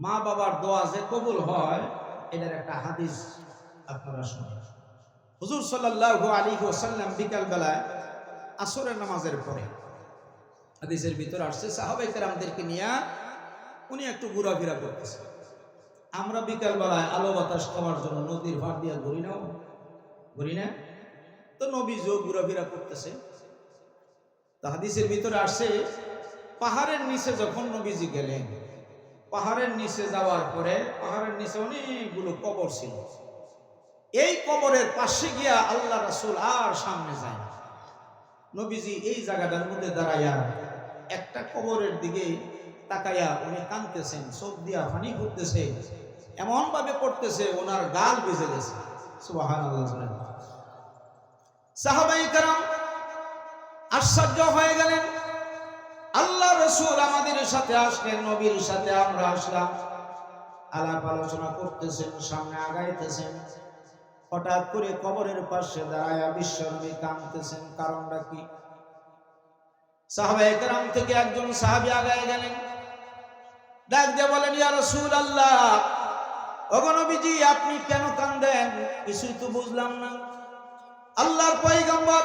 মা বাবার দোয়া যে কবুল হয় এটার একটা হাদিস আপনারা শুনুন। হুজুর সাল্লাল্লাহু আলাইহি ওয়াসাল্লাম বিকাল বেলায় আসরের নামাজের পরে হাদিসের ভিতর আসছে সাহাবায়ে কেরামদেরকে নিয়ে উনি একটু ঘোরাফেরা করতেছেন। আমরা বিকাল বেলায় আলো বাতাস খাওয়ার জন্য নদীর পাড় দিয়ে ঘুরি না, তো নবীজিও ঘোরাফেরা করতেছে। তো হাদিসের ভিতরে আসছে পাহাড়ের নিচে যখন নবীজি গেলেন, পাহাড়ের নিচে যাওয়ার পরে পাহাড়ের নিচে অনেকগুলো কবর ছিল। এই কবরের পাশে গিয়া আল্লাহ রাসূল আর সামনে যায় না। নবীজি এই জায়গাটার মধ্যে দাঁড়াইয়া একটা কবরের দিকে তাকাইয়া উনি কাঁদতেছেন, চোখ দিয়া পানি পড়তেছে, এমন ভাবে পড়তেছে ওনার গাল ভিজে গেছে। সুবহানাল্লাহ। সাহাবায়ে কেরাম আশ্চর্য হয়ে গেলেন। আল্লাহ রাসূল আমাদের সাথে আসলেন, নবীর সাথে আমরা আসলাম, আলাপ আলোচনা করতেছেন, সামনে আগাইতেছেন। হঠাৎ করে কবরের পাশে দাঁড়ায়া বিশ্বনবী কাঁদতেছেন। কারণটা কি? সাহাবায়ে কেরাম থেকে একজন সাহাবী আগায় গেলেন, ডাক দিয়ে বলেন, ইয়া রাসূলুল্লাহ, ওগো নবীজি আপনি কেন কাঁদেন? কিছুই তো বুঝলাম না। আল্লাহর পয়গম্বর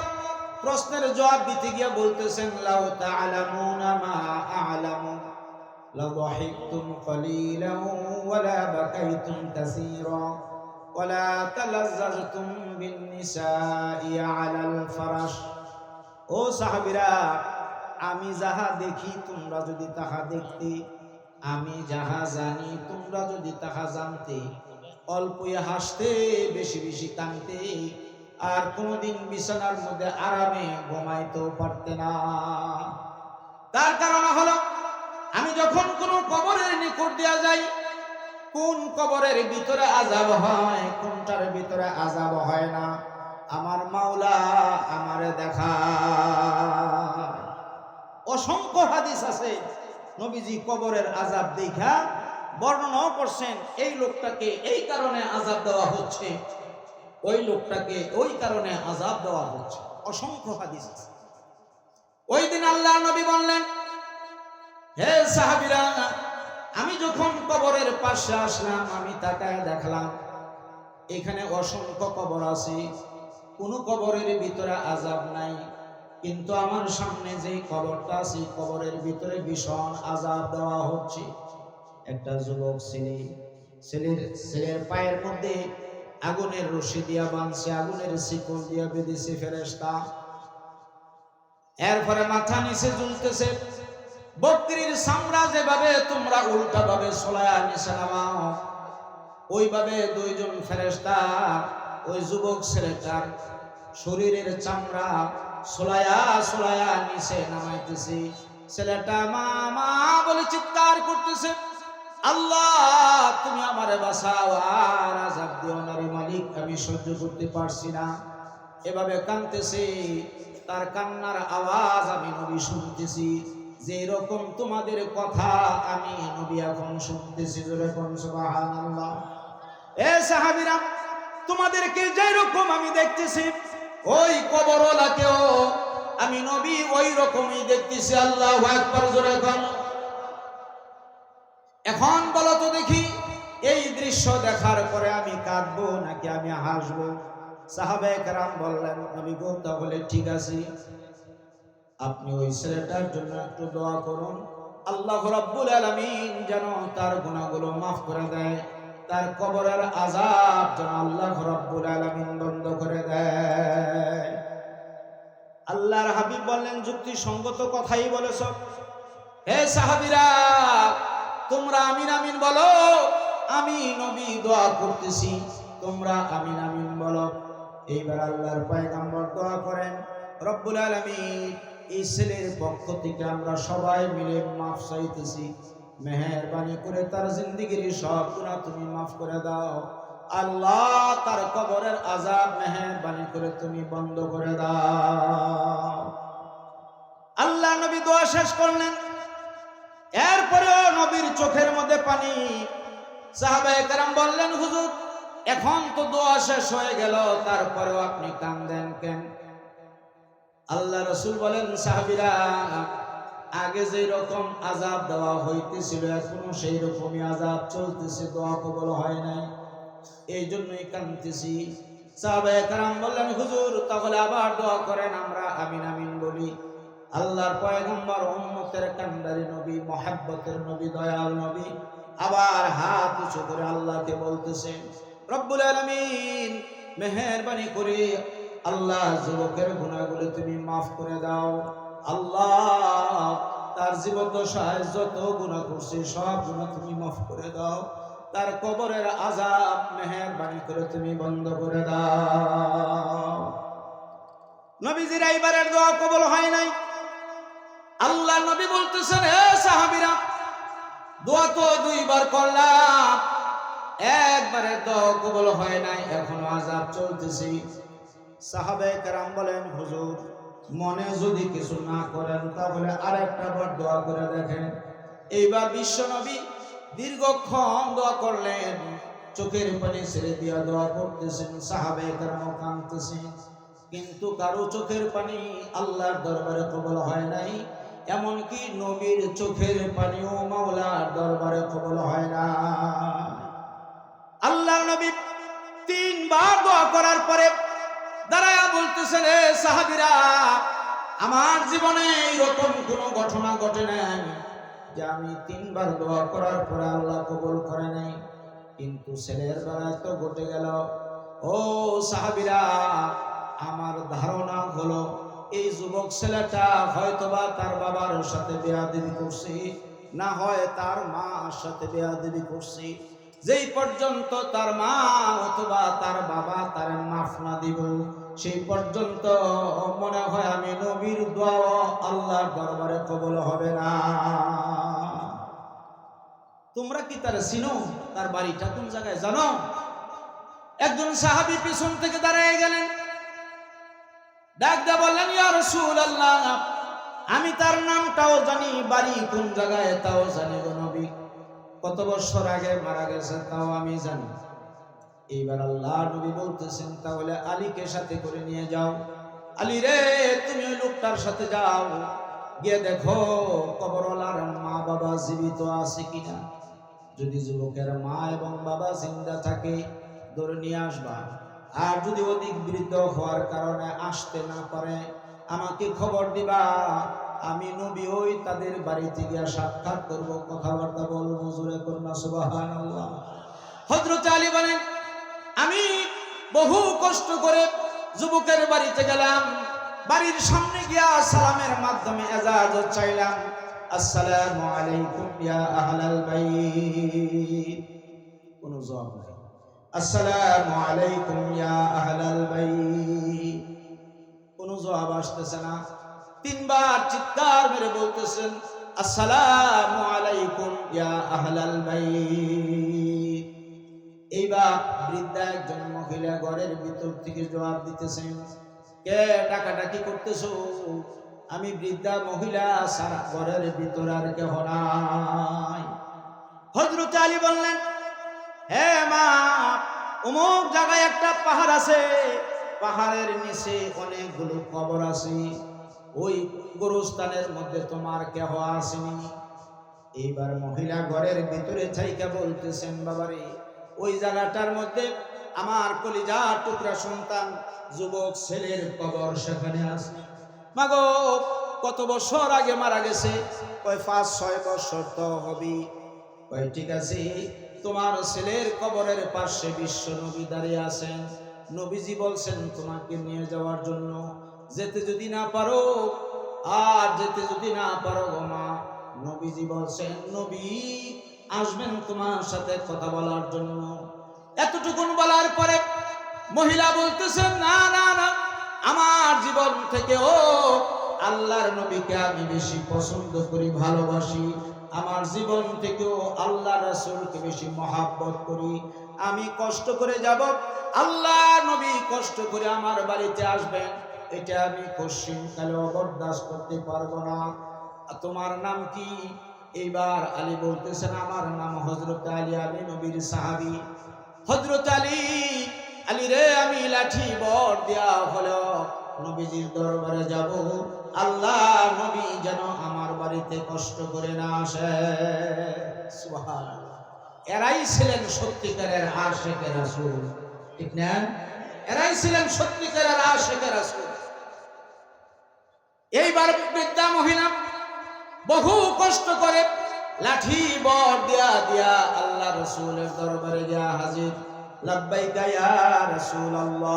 প্রশ্নের জবাব দিতে গিয়ে বলতেছেন, লাউ তা'লামুনা মা আ'লামু লা দাহিকতুম কলিলান ওয়া লা বাকাইতুম কাসীরা ওয়া লা তালাজ্জাজতুম বিন নিসাই আলাল ফারাশ। ও সাহাবীরা, আমি যাহা দেখি তোমরা যদি তাহা দেখতে, আমি যাহা জানি তোমরা যদি তাহা জানতে, অল্পই হাসতে বেশি বেশি কাঁদতে, আর কোনদিন বিছানার মধ্যে আরামে ঘুমাইতেও পারতে না। তার কারণ হলো আমি যখন কোন কবরের নিকট দিয়া যাই, কোন কবরের ভিতরে আযাব হয়, কোনটার ভিতরে আযাব হয় না, আমার মাওলা আমারে দেখায়। অসংখ্য হাদিস আছে, নবীজি কবরের আযাব দেখা বর্ণনাও করছেন। এই লোকটাকে এই কারণে আযাব দেওয়া হচ্ছে, ওই লোকটাকে ওই কারণে আযাব দেওয়া হচ্ছে। অসংখ্য হাদিস আছে। ওই দিন আল্লাহ নবী বললেন, হে সাহাবীরা, আমি যখন কবরের পাশে আসলাম, আমি তাকায় দেখলাম এখানে অসংখ্য কবর আছে, কোন কবরের ভিতরে আযাব নাই, কিন্তু আমার সামনে যে কবরটা আছে কবরের ভিতরে ভীষণ আযাব দেওয়া হচ্ছে। একটা যুবক ছেলের পায়ের মধ্যে আগুনের রশি দিয়া বাঁধছে, আগুনের শিকল দিয়া বেঁধেছে ফেরেশতা। এরপরে মাথা নিচে ঝুলতেছে। বকরির চামড়া যেভাবে তোমরা উল্টা ভাবে ছলায়া নিচে নামাও, ওইভাবে দুইজন ফেরেশতা ওই যুবক ছেলেটার শরীরের চামড়া ছলায়া ছলায়া নিচে নামাইতেছে। ছেলেটা মা মা বলে চিৎকার করতেছে, আল্লাহ তুমি আমারে বাঁচাও, আর আযাব দিও না রে মালিক, আমি সহ্য করতে পারছি না। এভাবে কাঁদতেছে, তার কান্নার আওয়াজ আমি নবী শুনতেছি, যে রকম তোমাদের কথা আমি নবী এখন শুনতেছি। জোরে কোন সুবহানাল্লাহ। এ সাহাবীরা, তোমাদেরকে যে রকম আমি দেখতেছি, ওই কবরওয়ালাকেও আমি নবী ওই রকমই দেখতেছি। আল্লাহু আকবার। জোরে কোন। এখন বলো তো দেখি, এই দৃশ্য দেখার পরে আমি কাঁদবো নাকি আমি হাসবো? সাহাবায়ে কেরাম বললেন, নবী গো তাহলে ঠিক আছে, আপনি ওই ছেলেটার জন্য একটু দোয়া করুন, আল্লাহ রাব্বুল আলামিন যেন তার গুনাহগুলো মাফ করে দেয়, তার কবরের আযাব যেন আল্লাহ রাব্বুল আলামিন বন্ধ করে দেয়। আল্লাহর হাবিব বললেন, যুক্তিসঙ্গত কথাই বলেছ। হে সাহাবীরা, তোমরা আমিন আমিন বলো, আমি নবী দোয়া করতেছি, তোমরা আমিন আমিন বলো। এইবার আল্লাহর পয়গম্বর দোয়া করেন, রব্বুল আলামিন এই ছেলের পক্ষ থেকে আমরা সবাই মিলে মাফ চাইতেছি, মেহেরবানি করে তার জিন্দেগীর সব গুনাহ তুমি মাফ করে দাও। আল্লাহ তার কবরের আযাব মেহেরবানি করে তুমি বন্ধ করে দাও। আল্লাহ নবী দোয়া শেষ করলেন। এরপরেও নবীর চোখের মধ্যে পানি। সাহাবায়ে কেরাম বললেন, হুজুর এখন তো দোয়া শেষ হয়ে গেল, তারপরেও আপনি কাঁদেন কেন? আল্লাহ রাসূল বলেন, সাহাবীরা আগে যেই রকম আযাব দেওয়া হইতেছিল এখনো সেই রকমই আযাব চলতেছে, দোয়া কবুল হয় নাই, এই জন্যই কাঁদতেছি। সাহাবায়ে কেরাম বললেন, হুজুর তাহলে আবার দোয়া করেন, আমরা আমিন আমিন বলি। আল্লাহর পয়গম্বর, উম্মতের কান্ডারি নবী, মহব্বতের নবী, দয়াল নবী আবার হাত উঁচু করে আল্লাহকে বলতেছেন, রব্বুল আলামিন মেহেরবানি করে আল্লাহ যুবকের গুনাহগুলো তুমি মাফ করে দাও। আল্লাহ তার জীবদ্দশায় যত গুনাহ করছে সব গুনাহ তুমি মাফ করে দাও। তার কবরের আযাব মেহেরবানি করে তুমি বন্ধ করে দাও। নবীজির এইবারের দোয়া কবুল হয় নাই। আল্লাহ নবী বলতেছেন, হে সাহাবীরা, দোয়া তো দুইবার করলাম, একবারের দোয়া কবুল হয় নাই, এখনো আযাব চলতেছে। সাহাবায়ে কেরাম বলেন, হুজুর মনে যদি কিছু না করেন তাহলে আরেকটা বার দোয়া করে দেখেন। এইবার বিশ্ব নবী দীর্ঘক্ষণ দোয়া করলেন, চোখের পানি ছেড়ে দিয়া দোয়া করতেছেন, সাহাবায়ে কেরাম কাঁদতেছেন, কিন্তু কারো চোখের পানি আল্লাহর দরবারে কবুল হয় নাই। এমনকি নবীর চোখের পানিও মাওলার দরবারে কবুল হয় না। আল্লাহ নবী তিনবার দোয়া করার পরে দাঁড়ায়া বলতেছেন, হে সাহাবীরা, আমার জীবনে এইরকম কোনো ঘটনা ঘটে নাই যে আমি তিনবার দোয়া করার পরে আল্লাহ কবুল করে নাই, কিন্তু ছেলের বেলায় তো ঘটে গেল। ও সাহাবীরা, আমার ধারণা হলো এই যুবক ছেলেটা হয়তোবা তার বাবার সাথে বেয়াদবি করছে, না হয় তার মার সাথে বেয়াদবি করছে। যেই পর্যন্ত তার মা অথবা তার বাবা তার মাফ না দিব, সেই পর্যন্ত মনে হয় আমি নবীর দোয়া আল্লাহর দরবারে কবুল হবে না। তোমরা কি তার চিনো? তার বাড়িটা কোন জায়গায় জানো? একজন সাহাবী পিছন থেকে দাঁড়িয়ে গেলেন, ডাক দিয়ে বললেন, ইয়া রাসূলুল্লাহ, আমি তার নামটাও জানি, বাড়ি কোন জায়গায় তাও জানি গো নবী, কত বছর আগে মারা গেছে তাও আমি জানি। এইবার আল্লাহ নবী বলতেছেন, তাহলে আলীকে সাথে করে নিয়ে যাও। আলী রে, তুমি ওই লোকটার সাথে যাও, গিয়ে দেখো কবরওয়ালার মা বাবা জীবিত আছে কিনা। যদি যুবকের মা এবং বাবা জিন্দা থাকে ধরে নিয়ে আসবা, আর যদি অধিক বৃদ্ধ হওয়ার কারণে আসতে না পারে আমাকে খবর দিবা, আমি নবী ওই তাদের বাড়িতে গিয়ে সাক্ষাৎ করব, কথাবার্তা বলবো। জোরে করুন সুবহানাল্লাহ। হযরত আলী বলেন, আমি বহু কষ্ট করে যুবকের বাড়িতে গেলাম, বাড়ির সামনে গিয়া সালামের মাধ্যমে ইজাজত চাইলাম, আসসালামু আলাইকুম ইয়া আহলাল বাইত। কোনো জবাব নাই। আসসালামু আলাইকুম ইয়া আহলাল বাইত, কোনো জবাব আসতেছে না। তিনবার চিৎকার মেরে বলতেছেন, আসসালামু আলাইকুম ইয়া আহলাল বাইত। এইবার বৃদ্ধা একজন মহিলা ঘরের ভিতর থেকে জবাব দিতেছেন, কে ডাকাডাকি করতেছো? আমি বৃদ্ধা মহিলা, সারা ঘরের ভিতর আর কেহ নাই। হযরত আলী বললেন, হে মা, অমুক জায়গায় একটা পাহাড় আছে, পাহাড়ের নিচে অনেকগুলো কবর আছে, ওই গোরস্থানের মধ্যে তোমার কেহ আসেনি। এইবার মহিলা ঘরের ভিতরে থাইকা বলতেছেন, বাবারে, ওই জায়গাটার মধ্যে আমার কলিজার টুকরা সন্তান যুবক ছেলের কবর সেখানে আছে। মাগো, কত বছর আগে মারা গেছে? কয় 5-6 বছর তো হবে। কয় ঠিক আছে, তোমার ছেলের কবরের পাশে বিশ্ব নবী দাঁড়িয়ে আছেন, নবীজি বলছেন তোমাকে নিয়ে যাওয়ার জন্য। যেতে যদি না পারো, আর যেতে যদি না পারো গো মা, নবীজি বলছেন নবী আসবেন তোমার সাথে কথা বলার জন্য। এতটুকুন বলার পরে মহিলা বলতেছেন, না না না, আমার জীবন থেকে ও আল্লাহর নবীকে আমি বেশি পছন্দ করি, ভালোবাসি। আমার জীবন থেকেও আল্লাহ রাসূলকে বেশি মহাব্বত করি। আমি কষ্ট করে যাব, আল্লাহ নবী কষ্ট করে আমার বাড়িতে আসবেন, এটা আমি কোশ্চিনকালে বরদাস্ত করতে পারবো না। তোমার নাম কি? এইবার আলী বলতেছেন, আমার নাম হযরত আলী, আমি নবীর সাহাবী। হযরত আলী, আলী রে, আমি লাঠি বর দেয়া হলো নবীজির দরবারে যাব, আল্লাহ নবী যেন আমার বাড়িতে কষ্ট করে না আসে। সুবহানাল্লাহ। এরাই ছিলেন সত্যিকারের আশিকে রাসূল, ঠিক না? এরাই ছিলেন সত্যিকারের আশিকে রাসূল। এইবার বৃদ্ধা মহিলা বহু কষ্ট করে লাঠি বর দিয়া দিয়া আল্লাহ রাসূলের দরবারে গিয়া হাজির। লাব্বাইকা ইয়া রাসূলুল্লাহ,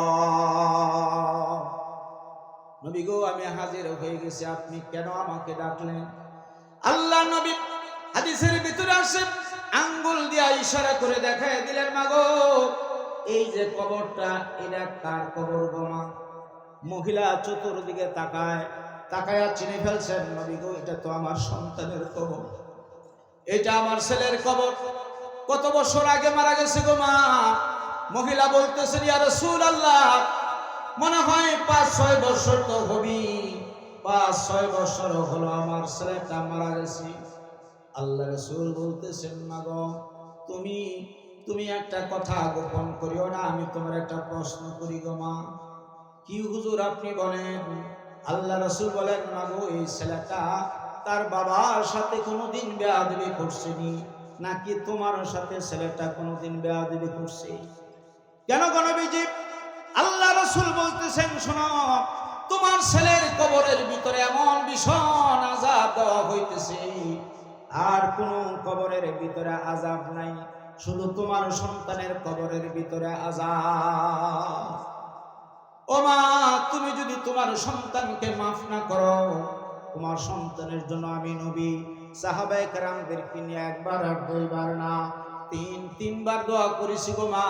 নবী গো আমি হাজির হয়ে গেছি, আপনি কেন আমাকে ডাকলেন? আল্লাহ নবী হাদিসের ভিতরে আসে আঙ্গুল দিয়া ইশারা করে দেখায় দিলেন, মাগো এই যে কবরটা এটা কার কবর গো মা? মহিলা চতুর্দিকে তাকায়া চিনে ফেলছেন, নবী গো এটা তো আমার সন্তানের কবর, এটা আমার ছেলের কবর, কত বছর আগে মারা গেছে গো মা। মহিলা বলতেছেন, ইয়া রাসূলুল্লাহ মনে হয় 5-6 বছর তো হবি, 5-6 বছর হলো আমার ছেলেটা মারা গেছে। আল্লাহ রাসূল বলতেছেন, মাগো তুমি একটা কথা গোপন করিও না, আমি তোমার একটা প্রশ্ন করি গো মা। কি হুজুর আপনি বলেন। আল্লাহ রাসূল বলেন, মাগো এই ছেলেটা তার বাবার সাথে কোনোদিন বেয়াদবি করছেনি নাকি তোমার সাথে ছেলেটা কোনোদিন বেয়াদবি করছে? কেন গো নবীজি? আল্লাহ রাসূল বলতেছেন, শোনো, তোমার ছেলের কবরের ভিতরে এমন ভীষণ আযাব দেওয়া হইতেছে, আর কোন কবরের ভিতরে আযাব নাই, শুধু তোমার সন্তানের কবরের ভিতরে আযাব। ও মা, তুমি যদি তোমার সন্তানকে মাফ না করো, তোমার সন্তানের জন্য আমি নবী সাহাবায়ে কেরামদেরকে নিয়ে একবার আর দুইবার না, তিনবার দোয়া করেছি গো মা।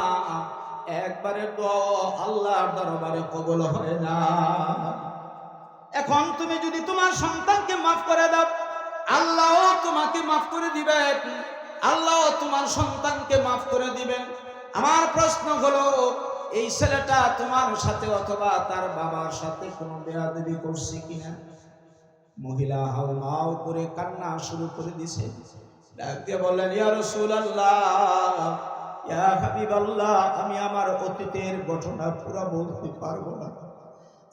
একবারের দোয়া আল্লাহর দরবারে কবুল হয় না। এখন তুমি যদি তোমার সন্তানকে মাফ করে দাও, আল্লাহ তোমাকে মাফ করে দিবেন, আল্লাহ তোমার সন্তানকে মাফ করে দিবেন। আমার প্রশ্ন হলো, এই ছেলেটা তোমার সাথে অথবা তার বাবার সাথে কোনো বেয়াদবি করছে কিনা? মহিলা হাউমাউ করে কান্না শুরু করে দিছে। ডাক দিয়ে বললেন, ইয়া রাসূলুল্লাহ, ইয়া হাবিবাল্লাহ, আমি আমার অতীতের ঘটনা পুরো বলতে পারবো না,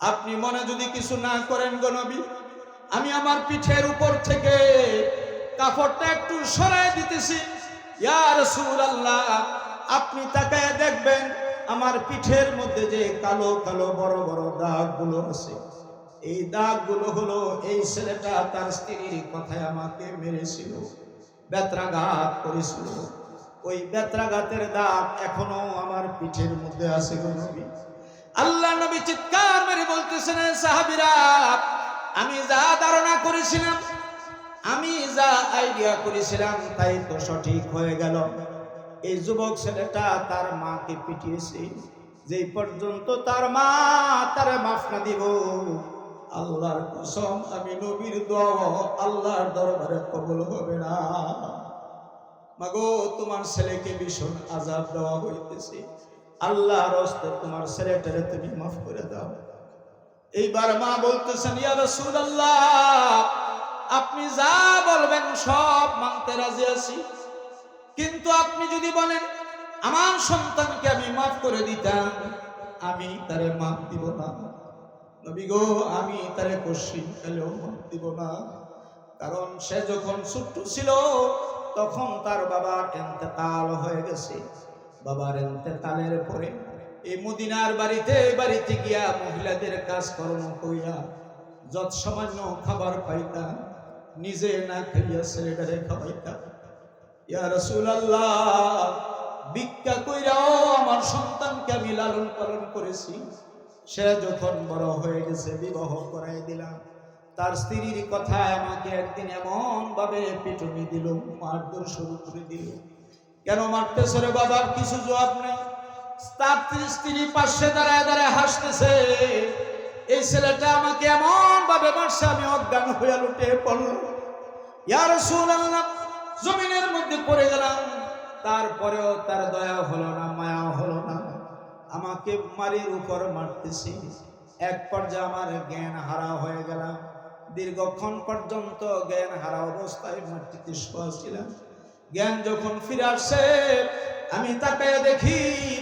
আপনি মনে যদি কিছু না করেন গো নবী, আমি আমার পিঠের উপর থেকে কাপড়টা একটু সরাই দিতেছি। ইয়া রাসূলুল্লাহ, আপনি তাকায় দেখবেন আমার পিঠের মধ্যে যে কালো কালো বড় বড় দাগগুলো আছে, এই দাগগুলো হলো এই ছেলেটা তার স্ত্রীর কথায় আমাকে মেরেছিল, বেত্রাঘাত করেছিল, ওই বেত্রাঘাতের দাগ এখনো আমার পিঠের মধ্যে আছে গো নবী। আল্লাহ নবী চিৎকার মেরে বলতেছেন, সাহাবীরা, আমি যা ধারণা করেছিলাম, আমি যা আইডিয়া করেছিলাম তাই তো সঠিক হয়ে গেল। এই যুবক ছেলেটা তার মাকে পিটিয়েছে, যেই পর্যন্ত তার মা তার মাফ না দিব, আল্লাহর কসম আমি নবীর দোয়া আল্লাহর দরবারে কবুল হবে না। মাগো তোমার ছেলেকে ভীষণ আযাব দেওয়া হইতেছে, আল্লাহর রাস্তায় তোমার ছেলেটারে তুমি মাফ করে দাও। এইবার মা বলতেছেন, ইয়া রাসূলুল্লাহ, আপনি যা বলবেন সব মানতে রাজি আছি, কিন্তু আপনি যদি বলেন আমার সন্তানকে আমি মাফ করে দিতাম, আমি তারে মাফ দিব না। নবী গো, আমি তারে কশিন কালেও মাফ দিব না, কারণ সে যখন ছোট্ট ছিল তখন তার বাবার ইন্তেকাল হয়ে গেছে। বাবার ইন্তেকালের পরে এই মদিনার বাড়িতে গিয়া মহিলাদের কাজকর্ম কইরা যত সামান্য খাবার পাইতা নিজে না খাইয়া ছেলেটারে খাওয়াইতা। ইয়া রাসূলুল্লাহ, ভিক্ষা কইরাও আমার সন্তানকে আমি লালন পালন করেছি, সে যখন বড় হয়ে গেছে বিবাহ করাই দিলাম। তার স্ত্রীর কথায় আমাকে একদিন এমন ভাবে পিটুনি দিল, মারধর শুরু করে দিল। কেন মারতেছে রে বাবা? কিছু জবাব নেই। তার স্ত্রী পাশে দাঁড়ায় দাঁড়ায় হাসতেছে। এই ছেলেটা আমাকে এমন ভাবে মারছে, আমি অজ্ঞান হইয়া লুটে পড়লাম। ইয়া রাসূলুল্লাহ, জমিনের মধ্যে পড়ে গেলাম। তারপরেও তার দয়া হলো না, মায়া হলো না, আমাকে মারির উপর মারতেছি। এক পর্যায়ে আমার জ্ঞান হারা হয়ে গেলাম। দীর্ঘক্ষণ পর্যন্ত জ্ঞান হারা অবস্থায় মাটিতে শোয়া ছিলাম। জ্ঞান যখন ফিরে আসে আমি তাকায় দেখি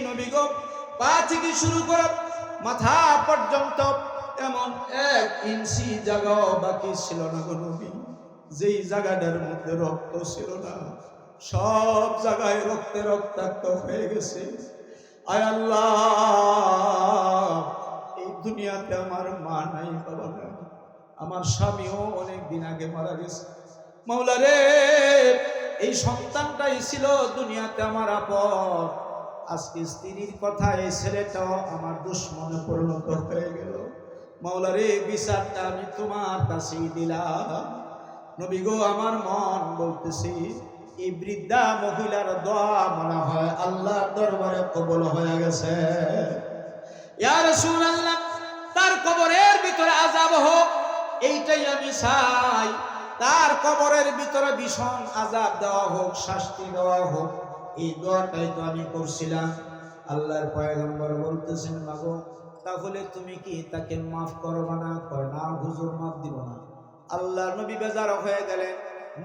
নবী গো, পা থেকে শুরু করে মাথা পর্যন্ত এমন 1 ইঞ্চি জায়গাও বাকি ছিল না গো নবী, যেই জায়গাটার মধ্যে রক্ত ছিল না সব জায়গায় রক্তে রক্তাক্ত হয়ে গেছে। আয় আল্লাহ, এই দুনিয়াতে আমার মা নাই, বাবা নাই, আমার স্বামীও অনেক দিন আগে মারা গেছে। মাওলা রে, এই সন্তানটাই ছিল দুনিয়াতে আমার আপন, আজকে স্ত্রীর কথা এই ছেলেটাও আমার দুশ্মনে পরিণত হয়ে গেল। মাওলা রে, বিচারটা আমি তোমার কাছেই দিলাম। নবী গো, আমার মন বলতেছি এই বৃদ্ধা মহিলার দোয়া মনে হয় আল্লাহর দরবারে কবুল হয়ে গেছে। ইয়া রাসূলুল্লাহ, তার কবরের ভিতরে আযাব হোক এইটাই আমি চাই, তার কবরের ভিতরে ভীষণ আযাব দেওয়া হোক, শাস্তি দেওয়া হোক, এই দোয়াটাই তো আমি করছিলাম। আল্লাহর পয়গম্বর বলতেছেন, মাগো তাহলে তুমি কি তাকে মাফ করবে না? কয় না হুজুর, মাফ দিব না। আল্লাহর নবী বেজার হয়ে গেলেন,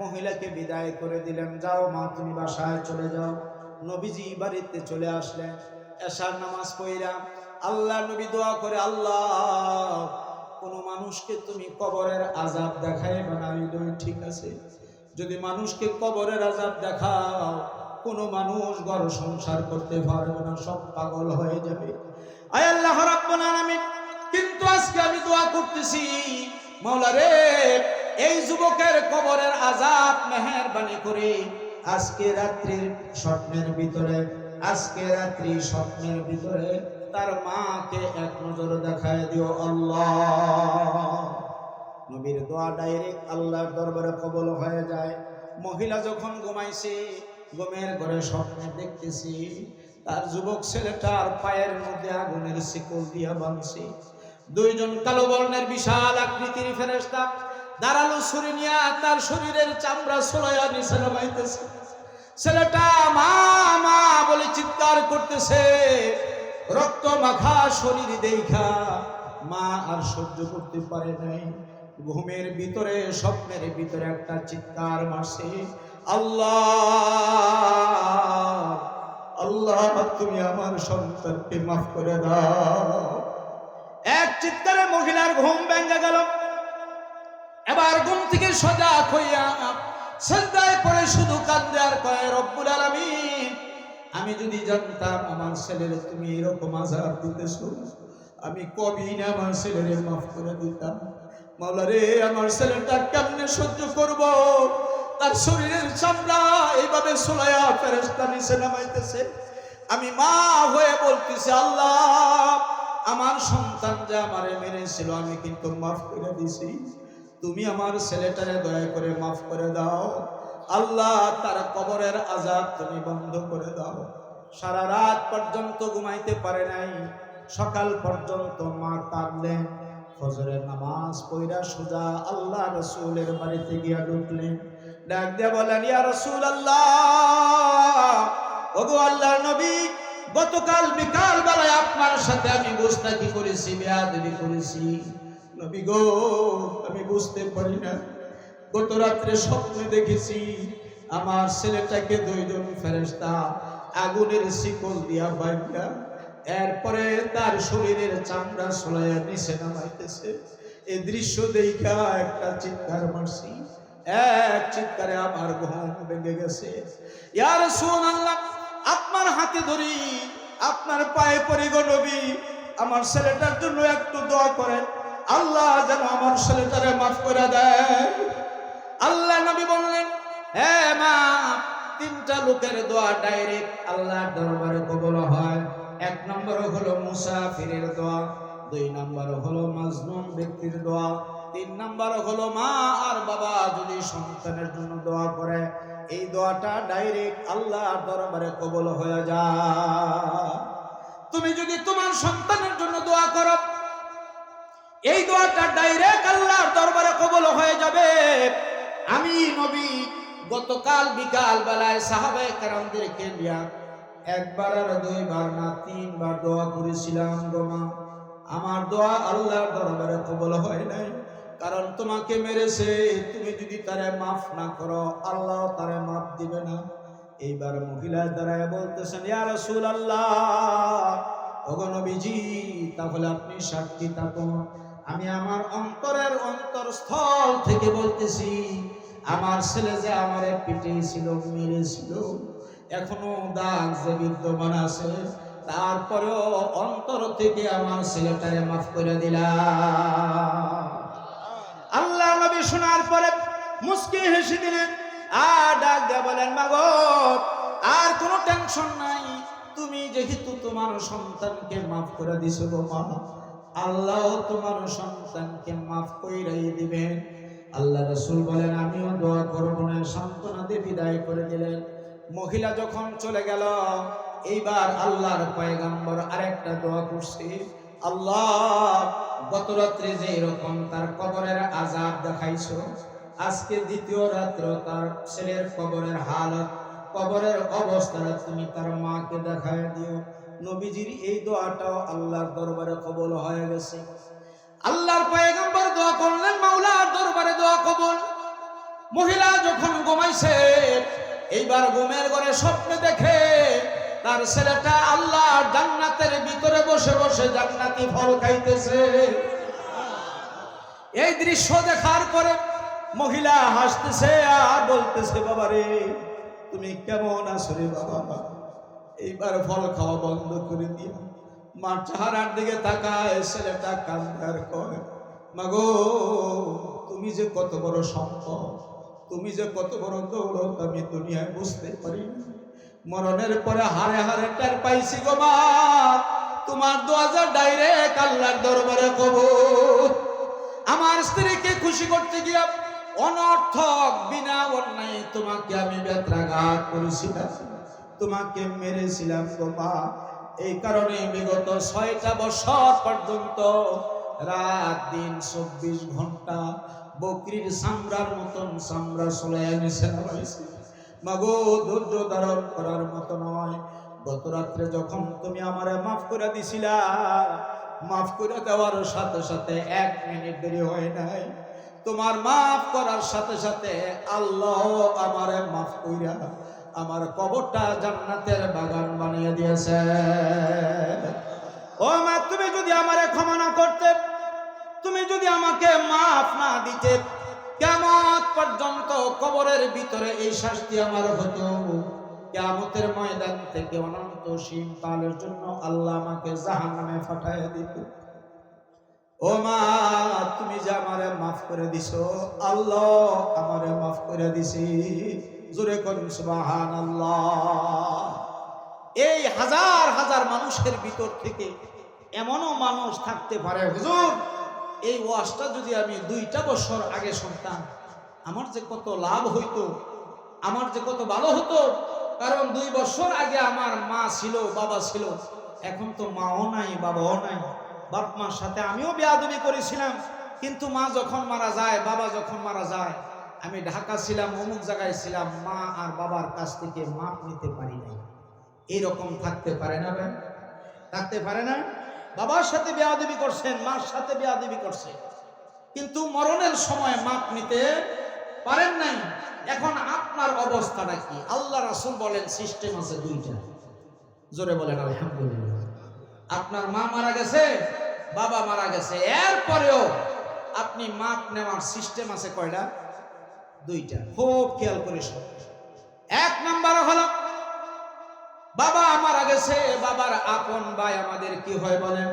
মহিলাকে বিদায় করে দিলেন, যাও মা তুমি বাসায় চলে যাও। নবীজি বাড়িতে চলে আসলেন, এশার নামাজ পড়া আল্লাহর নবী দোয়া করে, আল্লাহ কোন মানুষকে তুমি কবরের আযাব দেখাইবে না, ঠিক আছে। যদি মানুষকে কবরের আযাব দেখাও, কোন মানুষ ঘর সংসার করতে পারবে না, সব পাগল হয়ে যাবে। আয় আল্লাহ রাব্বুল আলামিন, কিন্তু আজকে আমি দোয়া করতেছি, মাওলা রে, এই যুবকের কবরের আযাব মেহেরবানি করে আজকে রাত্রির স্বপ্নের ভিতরে, আজকে রাত্রি স্বপ্নের ভিতরে তার মাকে এক নজর দেখায় দিও আল্লাহ। নবীর দোয়া ডাইরেক্ট আল্লাহর দরবারে কবুল হয়ে যায়। মহিলা যখন ঘুমাইছে, ঘুমের ঘরে স্বপ্নে দেখতেছি তার যুবক ছেলেটার পায়ের মধ্যে আগুনের শিকল দিয়া বাঁধছে। দুইজন কালো বর্ণের বিশাল আকৃতির ফেরেশতা দাঁড়ালো ছুরি নিয়ে তার শরীরের চামড়া ছুলাইয়া নিচে নামাইতেছে। ছেলেটা মা মা বলে চিৎকার করতেছে, রক্ত মাখা শরীর দেখা মা আর সহ্য করতে পারে নাই। ঘুমের ভিতরে স্বপ্নের ভিতরে একটা চিৎকার মারছে, আল্লাহ আল্লাহ, তুমি আমার সন্তানকে মাফ করে দাও। এক চিৎকারে মহিলার ঘুম ভেঙে গেল। এবার ঘুম থেকে সজাগ হইয়া সিজদায় পড়ে শুধু কান্দে আর কয়, রব্বুল আলামিন, আমি যদি জানতাম আমার ছেলের তুমি এরকম আযাব দিতেছো, আমি কবেই না আমার ছেলেরে মাফ করে দিতাম। মাওলা রে, আমার ছেলেটা কেমনে সহ্য করব? তার শরীরের চামড়া এইভাবে সোলায়া ফেরেশতা নিচে নামাইতেছে। আমি মা হয়ে বলতেছি, আল্লাহ আমার সন্তান যে আমারে মেরেছিল আমি কিন্তু মাফ করে দিছি, তুমি আমার ছেলেটারে দয়া করে মাফ করে দাও। আল্লাহ তার কবরের আযাব তুমি বন্ধ করে দাও। সারা রাত পর্যন্ত ঘুমাইতে পারে নাই, সকাল পর্যন্ত মা কাঁদলেন। ফজরের নামাজ পড়া সোজা আল্লাহ রাসূলের বাড়িতে গিয়া ঢুকলেন। ডাক দিয়ে বলেন, ইয়া রাসূলুল্লাহ, ওগো আল্লাহর নবী, গতকাল বিকাল বেলায় আপনার সাথে আমি গোস্তাকি করেছি, বেয়াদবি করেছি। নবী গো, আমি বুঝতে পারি না, গত রাত্রে স্বপ্নে দেখেছি আমার ছেলেটাকে দুইজন ফেরেশতা আগুনের শিকল দিয়া বাঁধা, এরপরে তার শরীরের চামড়া ছুলাইয়া নিচে নামাইতেছে। এই দৃশ্য দেখা একটা চিৎকার মারছি, এক চিৎকারে আমার ঘুম ভেঙে গেছে। ইয়া রাসূলুল্লাহ, আপনার হাতে ধরি, আপনার পায়ে পড়ি গো নবী, আমার ছেলেটার জন্য একটু দোয়া করেন, আল্লাহ যেন আমার ছেলেটারে মাফ করে দেয়। আল্লাহ নবী বললেন, হ্যাঁ মা, তিনটা লোকের দোয়া ডাইরেক্ট আল্লাহর দরবারে কবুল হয়। এক নম্বর হলো মুসাফিরের দোয়া, দুই নম্বর হলো মাজলুম ব্যক্তির দোয়া, তিন নম্বর হলো মা আর বাবা যদি সন্তানের জন্য দোয়া করে, এই দোয়াটা ডাইরেক্ট আল্লাহর দরবারে কবুল হয়ে যায়। তুমি যদি তোমার সন্তানের জন্য দোয়া করো, এই দোয়াটা ডাইরেক্ট আল্লাহর দরবারে কবুল হয়ে যাবে। আমি নবী গতকাল বিকাল বেলায় সাহাবায়ে কেরামদেরকে নিয়ে একবার আর দুইবার না তিনবার দোয়া করেছিলাম গো মা, আমার দোয়া আল্লাহর দরবারে কবুল হয় নাই, কারণ তোমাকে মেরেছে, তুমি যদি তারে মাফ না করো আল্লাহ তারে মাফ দিবে না। এইবার মহিলা দাঁড়ায় বলতেছেন, ইয়া রাসূলুল্লাহ, ওগো নবীজি, তাহলে আপনি সাক্ষী থাকুন, আমি আমার অন্তরের অন্তরস্থল থেকে বলতেছি, আমার ছেলে যে আমারে পিটিয়েছিল, মেরেছিল, এখনো দাগ যে বিদ্যমান আছে, তারপরেও অন্তর থেকে আমার ছেলেটারে মাফ করে দিলাম। আল্লাহ নবী শোনার পরে মুস্কি হেসে দিলেন, আর ডাক দিয়ে বলেন, মাগো আর কোনো টেনশন নাই, তুমি যেহেতু তোমার সন্তানকে মাফ করে দিছো গো মা, আল্লাহ তোমার সন্তানকে মাফ কইরাই দিবেন। আল্লাহ রাসূল বলেন, আমিও দোয়া করব না, সান্ত্বনা দিয়ে বিদায় করে দিলেন। মহিলা যখন চলে গেল, এইবার আল্লাহর পয়গম্বর আরেকটা দোয়া করছে, আল্লাহ গত রাত্রে যে এরকম তার কবরের আযাব দেখাইছো, আজকে দ্বিতীয় রাত্র তার ছেলের কবরের হালত, কবরের অবস্থাটা তুমি তার মাকে দেখায় দিও। নবীজির এই দোয়াটাও আল্লাহর দরবারে কবুল হয়ে গেছে। আল্লাহর পয়গম্বর দোয়া করলেন, মাওলার দরবারে দোয়া কবুল। মহিলা যখন ঘুমাইছে, এইবার ঘুমের ঘরে স্বপ্নে দেখে তার ছেলেটা আল্লাহর জান্নাতের ভিতরে বসে বসে জান্নাতি ফল খাইতেছে। এই দৃশ্য দেখার পরে মহিলা হাসতেছে আর বলতেছে, বাবা রে তুমি কেমন আছো রে বাবা? এইবার ফল খাওয়া বন্ধ করে দিও। মার চেহারার দিকে তাকায়, ছেলেটা কান্দে আর কয়, মাগো তুমি যে কত বড় সম্পদ, তুমি যে কত বড় দৌলত আমি দুনিয়ায় বুঝতে পারি। মরণের পরে হারে হারে টের পাইছি গো মা, তোমার দোয়া যা ডাইরেক্ট আল্লাহর দরবারে কবুল। আমার স্ত্রীকে খুশি করতে গিয়া অনর্থক বিনা অন্যায় তোমাকে আমি ব্যত্রাঘাত করেছিলাম, তোমাকে মেরেছিলাম গো মা। এই কারণে বিগত 6টা বছর পর্যন্ত রাত দিন 24 ঘন্টা বকরির চামড়ার মতন চামড়া চলাইয়া নিছে রয়েছে। মাগো ধৈর্য ধারণ করার মতো নয়। গত রাত্রে যখন তুমি আমারে মাফ করে দিছিলা, মাফ করে দেওয়ার সাথে সাথে 1 মিনিট দেরি হয় নাই। তোমার মাফ করার সাথে সাথে আল্লাহ আমারে মাফ কইরা আমার কবরটা জান্নাতের বাগান বানিয়ে দিয়েছে। ও মা, তুমি যদি আমারে ক্ষমা না করতে, তুমি যদি আমাকে মাফ না দিতে, কিয়ামত পর্যন্ত কবরের ভিতরে এই শাস্তি আমার হতো। কিয়ামতের ময়দান থেকে অনন্ত সীমকালের জন্য আল্লাহ আমাকে জাহান্নামে পাঠাইয়া দিত। ও মা, তুমি যে আমারে মাফ করে দিছো, আল্লাহ আমারে মাফ করে দিছি। জোরে করুন সুবহানাল্লাহ। এই হাজার হাজার মানুষের ভিতর থেকে এমনও মানুষ থাকতে পারে, হুজুর এই ওয়াজটা যদি আমি 2টা বছর আগে শুনতাম, আমার যে কত লাভ হইতো, আমার যে কত ভালো হতো। কারণ 2 বছর আগে আমার মা ছিল, বাবা ছিল, এখন তো মাও নাই, বাবাও নাই। বাপ মার সাথে আমিও বেয়াদবি করেছিলাম, কিন্তু মা যখন মারা যায়, বাবা যখন মারা যায়, আমি ঢাকা ছিলাম, অমুক জায়গায় ছিলাম, মা আর বাবার কাছ থেকে মাপ নিতে পারি নাই। এইরকম থাকতে পারে না ভাই? থাকতে পারে না? বাবার সাথে বেয়াদবি করছেন, মার সাথে বেয়াদবি করছেন, কিন্তু মরণের সময় মাপ নিতে পারেন নাই। এখন আপনার অবস্থাটা কি? আল্লাহ রাসূল বলেন সিস্টেম আছে 2টা। জোরে বলেন আলহামদুলিল্লাহ। আপনার মা মারা গেছে, বাবা মারা গেছে, এরপরেও আপনি মাপ নেওয়ার সিস্টেম আছে কয়টা? 2টা। খুব খেয়াল করে শুনুন। 1 নাম্বার হলো, বাবা মারা গেছে, বাবার আপন ভাই আমাদের কি হয় বলেন?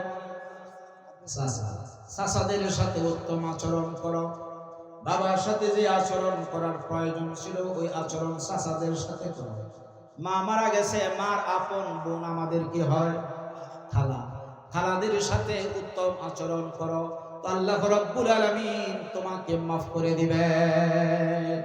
চাচা। চাচাদের সাথে উত্তম আচরণ করো। বাবার সাথে যে আচরণ করার প্রয়োজন ছিল, ওই আচরণ চাচাদের সাথে করো। মা মারা গেছে, মার আপন বোন আমাদের কি হয়? খালা। খালাদের সাথে উত্তম আচরণ করো, তো আল্লাহ রাব্বুল আলামিন তোমাকে মাফ করে দিবেন।